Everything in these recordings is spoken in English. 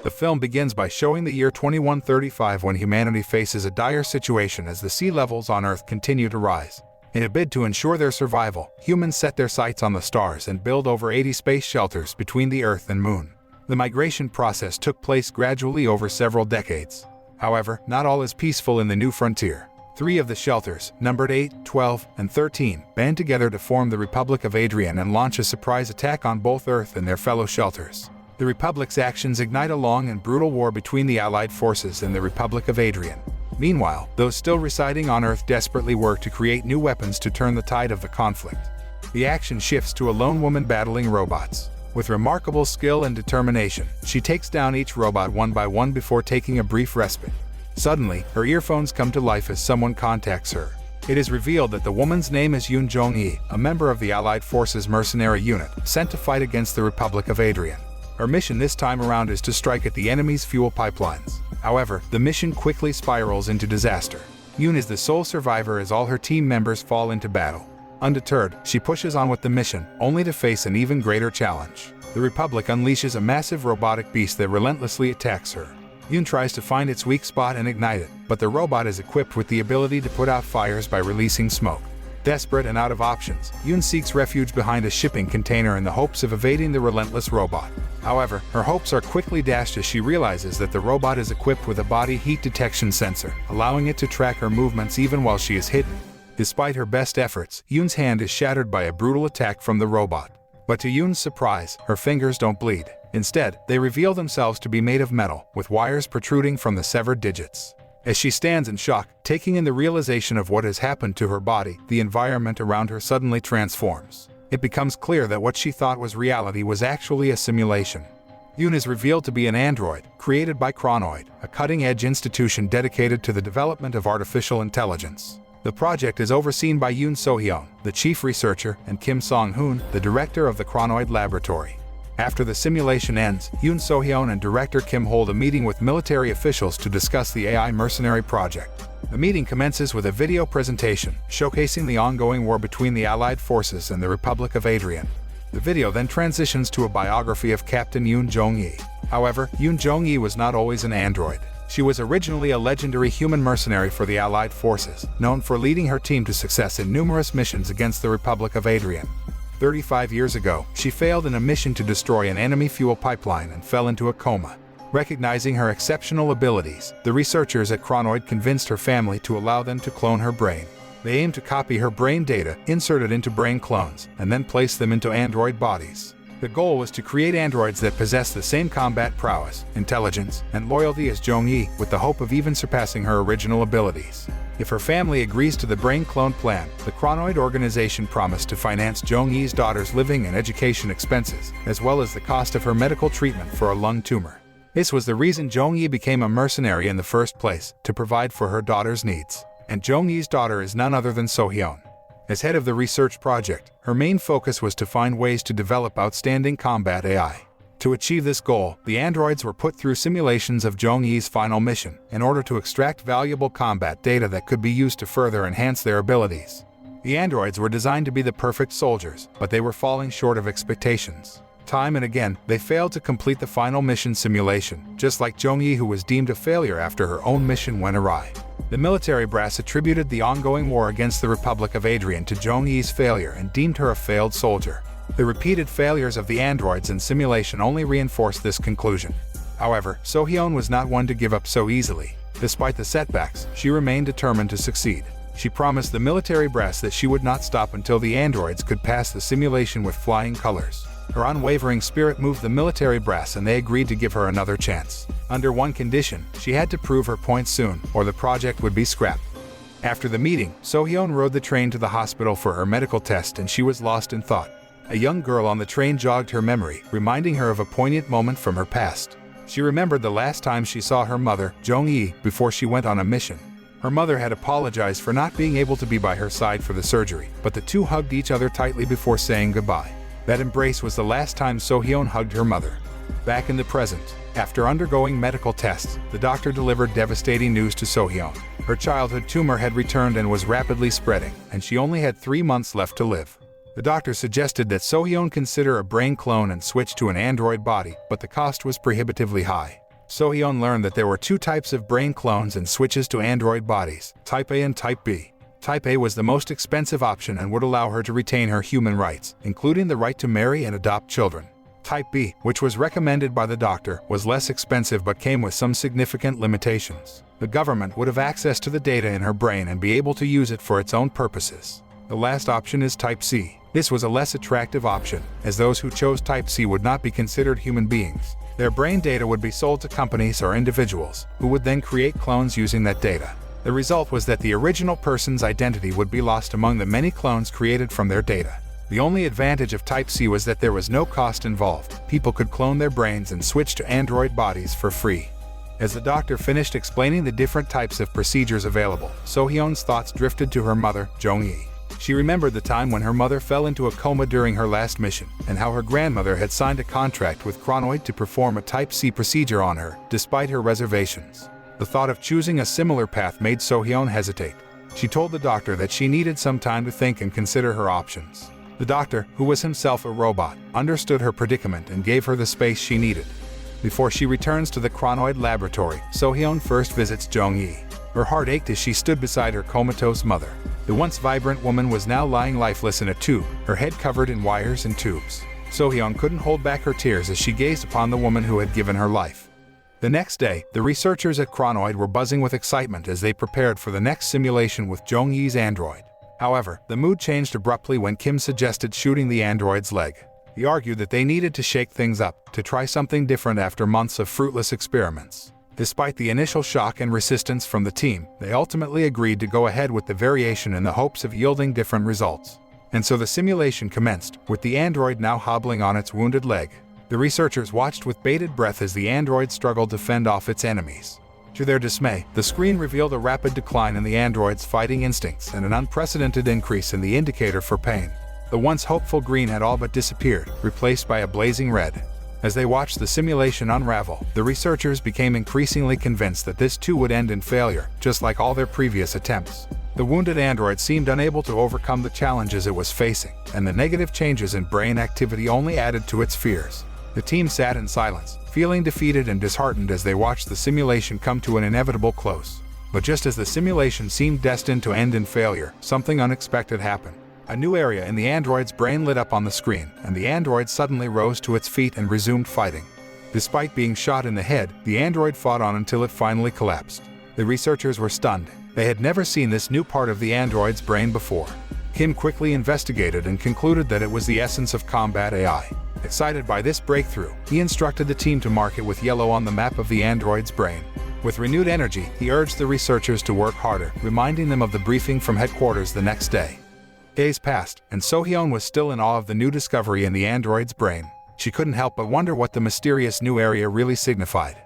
The film begins by showing the year 2135 when humanity faces a dire situation as the sea levels on Earth continue to rise. In a bid to ensure their survival, humans set their sights on the stars and build over 80 space shelters between the Earth and Moon. The migration process took place gradually over several decades. However, not all is peaceful in the new frontier. 3 of the shelters, numbered 8, 12, and 13, band together to form the Republic of Adrian and launch a surprise attack on both Earth and their fellow shelters. The Republic's actions ignite a long and brutal war between the Allied forces and the Republic of Adrian. Meanwhile, those still residing on Earth desperately work to create new weapons to turn the tide of the conflict. The action shifts to a lone woman battling robots. With remarkable skill and determination, she takes down each robot one by one before taking a brief respite. Suddenly, her earphones come to life as someone contacts her. It is revealed that the woman's name is Yoon Jong-hee, a member of the Allied Forces mercenary unit, sent to fight against the Republic of Adrian. Her mission this time around is to strike at the enemy's fuel pipelines. However, the mission quickly spirals into disaster. Yoon is the sole survivor as all her team members fall into battle. Undeterred, she pushes on with the mission, only to face an even greater challenge. The Republic unleashes a massive robotic beast that relentlessly attacks her. Yoon tries to find its weak spot and ignite it, but the robot is equipped with the ability to put out fires by releasing smoke. Desperate and out of options, Yoon seeks refuge behind a shipping container in the hopes of evading the relentless robot. However, her hopes are quickly dashed as she realizes that the robot is equipped with a body heat detection sensor, allowing it to track her movements even while she is hidden. Despite her best efforts, Yoon's hand is shattered by a brutal attack from the robot. But to Yoon's surprise, her fingers don't bleed. Instead, they reveal themselves to be made of metal, with wires protruding from the severed digits. As she stands in shock, taking in the realization of what has happened to her body, the environment around her suddenly transforms. It becomes clear that what she thought was reality was actually a simulation. Yoon is revealed to be an android, created by Chronoid, a cutting-edge institution dedicated to the development of artificial intelligence. The project is overseen by Yoon So-hyun, the chief researcher, and Kim Song-hoon, the director of the Chronoid laboratory. After the simulation ends, Yoon So-hyun and director Kim hold a meeting with military officials to discuss the AI mercenary project. The meeting commences with a video presentation showcasing the ongoing war between the Allied forces and the Republic of Adrian. The video then transitions to a biography of Captain Yoon Jong-hee. However, Yoon Jong-hee was not always an android. She was originally a legendary human mercenary for the Allied forces, known for leading her team to success in numerous missions against the Republic of Adrian. 35 years ago, she failed in a mission to destroy an enemy fuel pipeline and fell into a coma. Recognizing her exceptional abilities, the researchers at Chronoid convinced her family to allow them to clone her brain. They aimed to copy her brain data, insert it into brain clones, and then place them into android bodies. The goal was to create androids that possess the same combat prowess, intelligence, and loyalty as Jong-hee, with the hope of even surpassing her original abilities. If her family agrees to the brain clone plan, the Chronoid organization promised to finance Jong-hee's daughter's living and education expenses, as well as the cost of her medical treatment for a lung tumor. This was the reason Jong-hee became a mercenary in the first place, to provide for her daughter's needs. And Jong-hee's daughter is none other than So-hyun. As head of the research project, her main focus was to find ways to develop outstanding combat AI. To achieve this goal, the androids were put through simulations of Jong-hee's final mission, in order to extract valuable combat data that could be used to further enhance their abilities. The androids were designed to be the perfect soldiers, but they were falling short of expectations. Time and again, they failed to complete the final mission simulation, just like Jong-hee, who was deemed a failure after her own mission went awry. The military brass attributed the ongoing war against the Republic of Adrian to Jong-hee's failure and deemed her a failed soldier. The repeated failures of the androids in simulation only reinforced this conclusion. However, So-hyun was not one to give up so easily. Despite the setbacks, she remained determined to succeed. She promised the military brass that she would not stop until the androids could pass the simulation with flying colors. Her unwavering spirit moved the military brass, and they agreed to give her another chance. Under one condition, she had to prove her point soon, or the project would be scrapped. After the meeting, So-hyun rode the train to the hospital for her medical test, and she was lost in thought. A young girl on the train jogged her memory, reminding her of a poignant moment from her past. She remembered the last time she saw her mother, Jong-hee, before she went on a mission. Her mother had apologized for not being able to be by her side for the surgery, but the two hugged each other tightly before saying goodbye. That embrace was the last time So-hyun hugged her mother. Back in the present, after undergoing medical tests, the doctor delivered devastating news to So-hyun. Her childhood tumor had returned and was rapidly spreading, and she only had 3 months left to live. The doctor suggested that So-hyun consider a brain clone and switch to an android body, but the cost was prohibitively high. So-hyun learned that there were two types of brain clones and switches to android bodies, Type A and Type B. Type A was the most expensive option and would allow her to retain her human rights, including the right to marry and adopt children. Type B, which was recommended by the doctor, was less expensive but came with some significant limitations. The government would have access to the data in her brain and be able to use it for its own purposes. The last option is Type C. This was a less attractive option, as those who chose Type C would not be considered human beings. Their brain data would be sold to companies or individuals, who would then create clones using that data. The result was that the original person's identity would be lost among the many clones created from their data. The only advantage of Type C was that there was no cost involved. People could clone their brains and switch to android bodies for free. As the doctor finished explaining the different types of procedures available, So-hyun's thoughts drifted to her mother, Jong-hee. She remembered the time when her mother fell into a coma during her last mission, and how her grandmother had signed a contract with Chronoid to perform a Type C procedure on her, despite her reservations. The thought of choosing a similar path made So-hyun hesitate. She told the doctor that she needed some time to think and consider her options. The doctor, who was himself a robot, understood her predicament and gave her the space she needed. Before she returns to the Chronoid laboratory, So-hyun first visits Jong-hee. Her heart ached as she stood beside her comatose mother. The once vibrant woman was now lying lifeless in a tube, her head covered in wires and tubes. So-hyun couldn't hold back her tears as she gazed upon the woman who had given her life. The next day, the researchers at Chronoid were buzzing with excitement as they prepared for the next simulation with Jong-hee's android. However, the mood changed abruptly when Kim suggested shooting the android's leg. He argued that they needed to shake things up, to try something different after months of fruitless experiments. Despite the initial shock and resistance from the team, they ultimately agreed to go ahead with the variation in the hopes of yielding different results. And so the simulation commenced, with the android now hobbling on its wounded leg. The researchers watched with bated breath as the android struggled to fend off its enemies. To their dismay, the screen revealed a rapid decline in the android's fighting instincts and an unprecedented increase in the indicator for pain. The once hopeful green had all but disappeared, replaced by a blazing red. As they watched the simulation unravel, the researchers became increasingly convinced that this too would end in failure, just like all their previous attempts. The wounded android seemed unable to overcome the challenges it was facing, and the negative changes in brain activity only added to its fears. The team sat in silence, feeling defeated and disheartened as they watched the simulation come to an inevitable close. But just as the simulation seemed destined to end in failure, something unexpected happened. A new area in the android's brain lit up on the screen, and the android suddenly rose to its feet and resumed fighting. Despite being shot in the head, the android fought on until it finally collapsed. The researchers were stunned. They had never seen this new part of the android's brain before. Kim quickly investigated and concluded that it was the essence of combat AI. Excited by this breakthrough, he instructed the team to mark it with yellow on the map of the android's brain. With renewed energy, he urged the researchers to work harder, reminding them of the briefing from headquarters the next day. Days passed, and So-hyun was still in awe of the new discovery in the android's brain. She couldn't help but wonder what the mysterious new area really signified.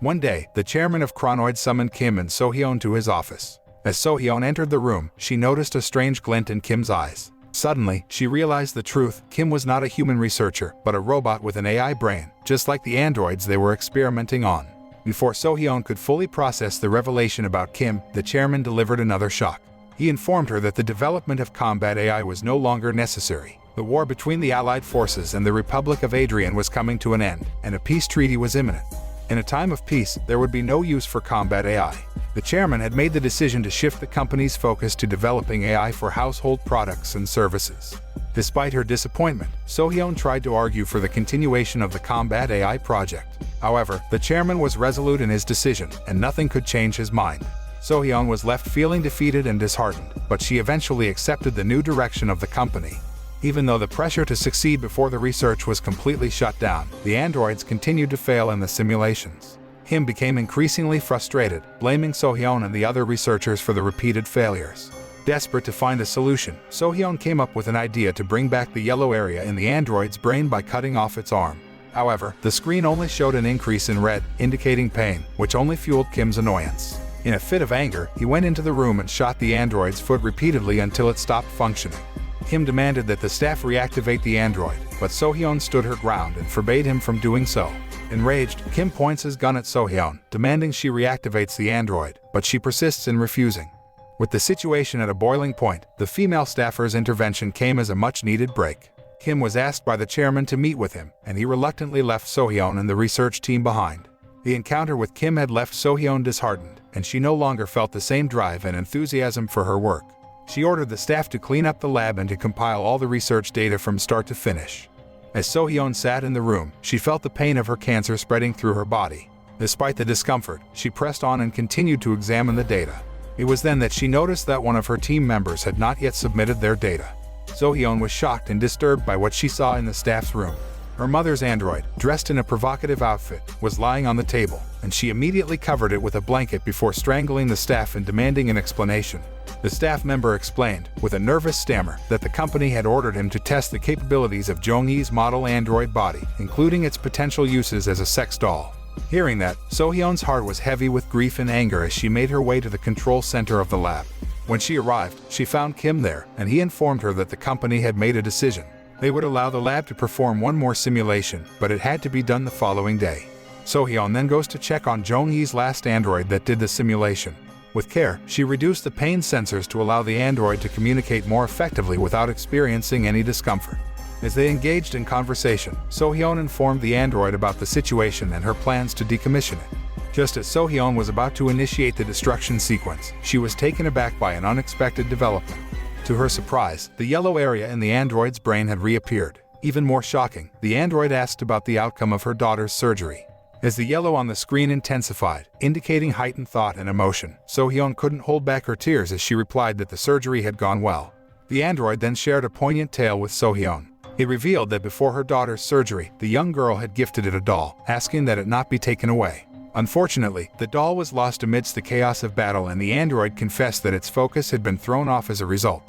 One day, the chairman of Chronoid summoned Kim and So-hyun to his office. As So-hyun entered the room, she noticed a strange glint in Kim's eyes. Suddenly, she realized the truth. Kim was not a human researcher, but a robot with an AI brain, just like the androids they were experimenting on. Before So-hyun could fully process the revelation about Kim, the chairman delivered another shock. He informed her that the development of combat AI was no longer necessary. The war between the Allied forces and the Republic of Adrian was coming to an end, and a peace treaty was imminent. In a time of peace, there would be no use for combat AI. The chairman had made the decision to shift the company's focus to developing AI for household products and services. Despite her disappointment, So-hyun tried to argue for the continuation of the combat AI project. However, the chairman was resolute in his decision, and nothing could change his mind. So-hyun was left feeling defeated and disheartened, but she eventually accepted the new direction of the company. Even though the pressure to succeed before the research was completely shut down, the androids continued to fail in the simulations. Kim became increasingly frustrated, blaming So-hyun and the other researchers for the repeated failures. Desperate to find a solution, So-hyun came up with an idea to bring back the yellow area in the android's brain by cutting off its arm. However, the screen only showed an increase in red, indicating pain, which only fueled Kim's annoyance. In a fit of anger, he went into the room and shot the android's foot repeatedly until it stopped functioning. Kim demanded that the staff reactivate the android, but So-hyun stood her ground and forbade him from doing so. Enraged, Kim points his gun at So-hyun, demanding she reactivates the android, but she persists in refusing. With the situation at a boiling point, the female staffer's intervention came as a much-needed break. Kim was asked by the chairman to meet with him, and he reluctantly left So-hyun and the research team behind. The encounter with Kim had left So-hyun disheartened, and she no longer felt the same drive and enthusiasm for her work. She ordered the staff to clean up the lab and to compile all the research data from start to finish. As So-hyun sat in the room, she felt the pain of her cancer spreading through her body. Despite the discomfort, she pressed on and continued to examine the data. It was then that she noticed that one of her team members had not yet submitted their data. So-hyun was shocked and disturbed by what she saw in the staff's room. Her mother's android, dressed in a provocative outfit, was lying on the table, and she immediately covered it with a blanket before strangling the staff and demanding an explanation. The staff member explained, with a nervous stammer, that the company had ordered him to test the capabilities of Jong-ee's model android body, including its potential uses as a sex doll. Hearing that, So-hyun's heart was heavy with grief and anger as she made her way to the control center of the lab. When she arrived, she found Kim there, and he informed her that the company had made a decision. They would allow the lab to perform one more simulation, but it had to be done the following day. So-hyun then goes to check on Jong-ee's last android that did the simulation. With care, she reduced the pain sensors to allow the android to communicate more effectively without experiencing any discomfort. As they engaged in conversation, So-hyun informed the android about the situation and her plans to decommission it. Just as So-hyun was about to initiate the destruction sequence, she was taken aback by an unexpected development. To her surprise, the yellow area in the android's brain had reappeared. Even more shocking, the android asked about the outcome of her daughter's surgery. As the yellow on the screen intensified, indicating heightened thought and emotion, So-hyun couldn't hold back her tears as she replied that the surgery had gone well. The android then shared a poignant tale with So-hyun. It revealed that before her daughter's surgery, the young girl had gifted it a doll, asking that it not be taken away. Unfortunately, the doll was lost amidst the chaos of battle, and the android confessed that its focus had been thrown off as a result.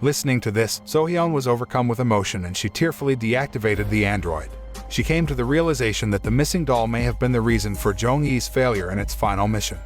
Listening to this, So-hyun was overcome with emotion and she tearfully deactivated the android. She came to the realization that the missing doll may have been the reason for Jong-ee's failure in its final mission.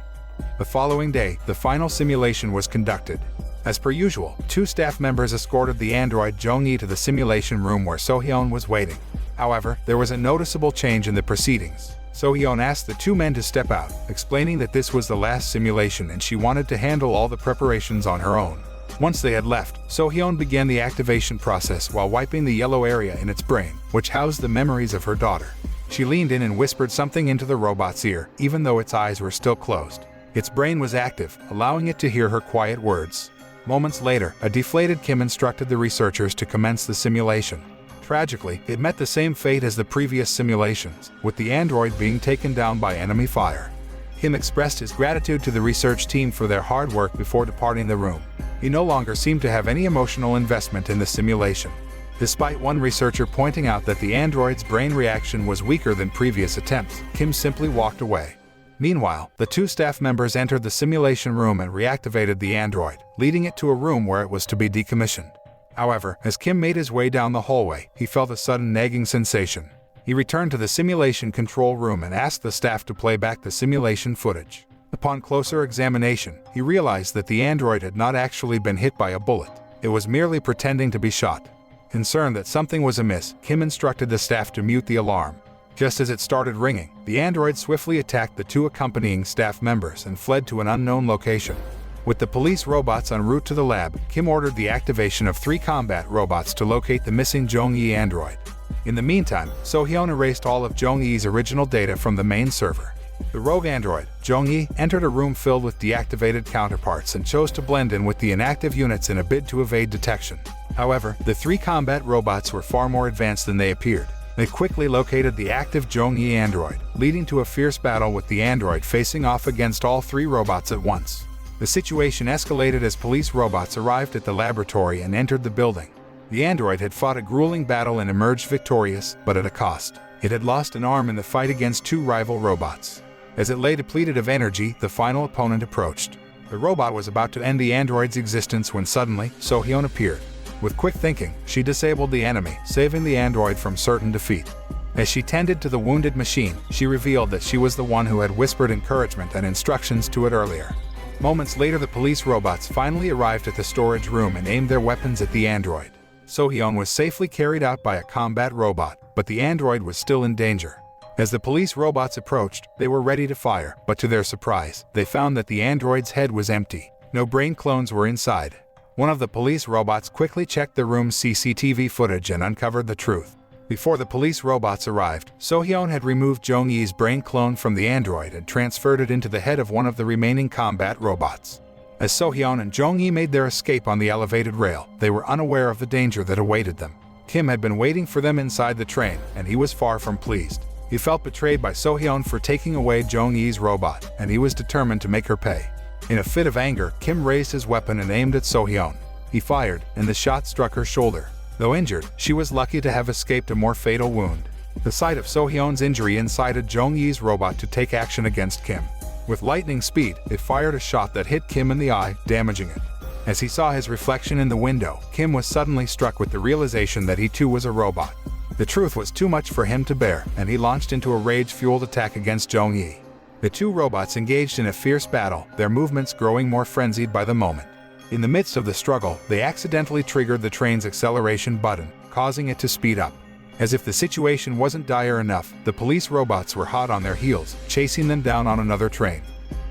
The following day, the final simulation was conducted. As per usual, 2 staff members escorted the android Jong-ee to the simulation room where So-hyun was waiting. However, there was a noticeable change in the proceedings. So-hyun asked the 2 men to step out, explaining that this was the last simulation and she wanted to handle all the preparations on her own. Once they had left, So-hyun began the activation process while wiping the yellow area in its brain, which housed the memories of her daughter. She leaned in and whispered something into the robot's ear, even though its eyes were still closed. Its brain was active, allowing it to hear her quiet words. Moments later, a deflated Kim instructed the researchers to commence the simulation. Tragically, it met the same fate as the previous simulations, with the android being taken down by enemy fire. Kim expressed his gratitude to the research team for their hard work before departing the room. He no longer seemed to have any emotional investment in the simulation. Despite one researcher pointing out that the android's brain reaction was weaker than previous attempts, Kim simply walked away. Meanwhile, the 2 staff members entered the simulation room and reactivated the android, leading it to a room where it was to be decommissioned. However, as Kim made his way down the hallway, he felt a sudden nagging sensation. He returned to the simulation control room and asked the staff to play back the simulation footage. Upon closer examination, he realized that the android had not actually been hit by a bullet. It was merely pretending to be shot. Concerned that something was amiss, Kim instructed the staff to mute the alarm. Just as it started ringing, the android swiftly attacked the 2 accompanying staff members and fled to an unknown location. With the police robots en route to the lab, Kim ordered the activation of 3 combat robots to locate the missing Jong-ee android. In the meantime, So-hyun erased all of Jong-ee's original data from the main server. The rogue android, Jong-ee, entered a room filled with deactivated counterparts and chose to blend in with the inactive units in a bid to evade detection. However, the 3 combat robots were far more advanced than they appeared. They quickly located the active Jong-ee android, leading to a fierce battle with the android facing off against all 3 robots at once. The situation escalated as police robots arrived at the laboratory and entered the building. The android had fought a grueling battle and emerged victorious, but at a cost. It had lost an arm in the fight against 2 rival robots. As it lay depleted of energy, the final opponent approached. The robot was about to end the android's existence when suddenly, So-hyun appeared. With quick thinking, she disabled the enemy, saving the android from certain defeat. As she tended to the wounded machine, she revealed that she was the one who had whispered encouragement and instructions to it earlier. Moments later, the police robots finally arrived at the storage room and aimed their weapons at the android. So-hyun was safely carried out by a combat robot, but the android was still in danger. As the police robots approached, they were ready to fire, but to their surprise, they found that the android's head was empty. No brain clones were inside. One of the police robots quickly checked the room's CCTV footage and uncovered the truth. Before the police robots arrived, Sohyun had removed Jong-Yi's brain clone from the android and transferred it into the head of one of the remaining combat robots. As Sohyun and Jong-Yi made their escape on the elevated rail, they were unaware of the danger that awaited them. Kim had been waiting for them inside the train, and he was far from pleased. He felt betrayed by Sohyun for taking away Jong-Yi's robot, and he was determined to make her pay. In a fit of anger, Kim raised his weapon and aimed at Sohyun. He fired, and the shot struck her shoulder. Though injured, she was lucky to have escaped a more fatal wound. The sight of Sohyun's injury incited Jong-Yi's robot to take action against Kim. With lightning speed, it fired a shot that hit Kim in the eye, damaging it. As he saw his reflection in the window, Kim was suddenly struck with the realization that he too was a robot. The truth was too much for him to bear, and he launched into a rage-fueled attack against Jong-Yi. The two robots engaged in a fierce battle, their movements growing more frenzied by the moment. In the midst of the struggle, they accidentally triggered the train's acceleration button, causing it to speed up. As if the situation wasn't dire enough, the police robots were hot on their heels, chasing them down on another train.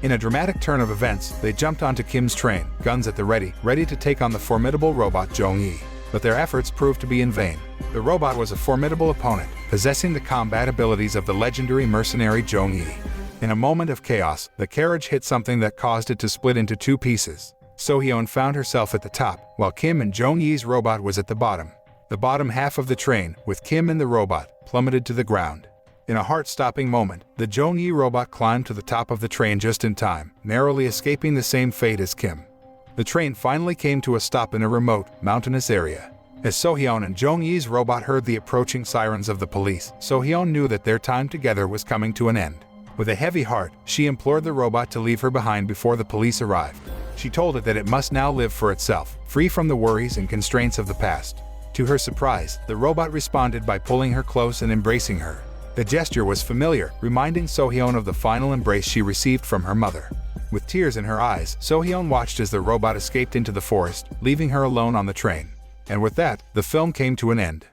In a dramatic turn of events, they jumped onto Kim's train, guns at the ready to take on the formidable robot Jong-Yi. But their efforts proved to be in vain. The robot was a formidable opponent, possessing the combat abilities of the legendary mercenary Jong-Yi. In a moment of chaos, the carriage hit something that caused it to split into two pieces. Sohyun found herself at the top, while Kim and Jong-Yi's robot was at the bottom. The bottom half of the train, with Kim and the robot, plummeted to the ground. In a heart-stopping moment, the Jong-Yi robot climbed to the top of the train just in time, narrowly escaping the same fate as Kim. The train finally came to a stop in a remote, mountainous area. As Sohyun and Jong-Yi's robot heard the approaching sirens of the police, Sohyun knew that their time together was coming to an end. With a heavy heart, she implored the robot to leave her behind before the police arrived. She told it that it must now live for itself, free from the worries and constraints of the past. To her surprise, the robot responded by pulling her close and embracing her. The gesture was familiar, reminding Sohyun of the final embrace she received from her mother. With tears in her eyes, Sohyun watched as the robot escaped into the forest, leaving her alone on the train. And with that, the film came to an end.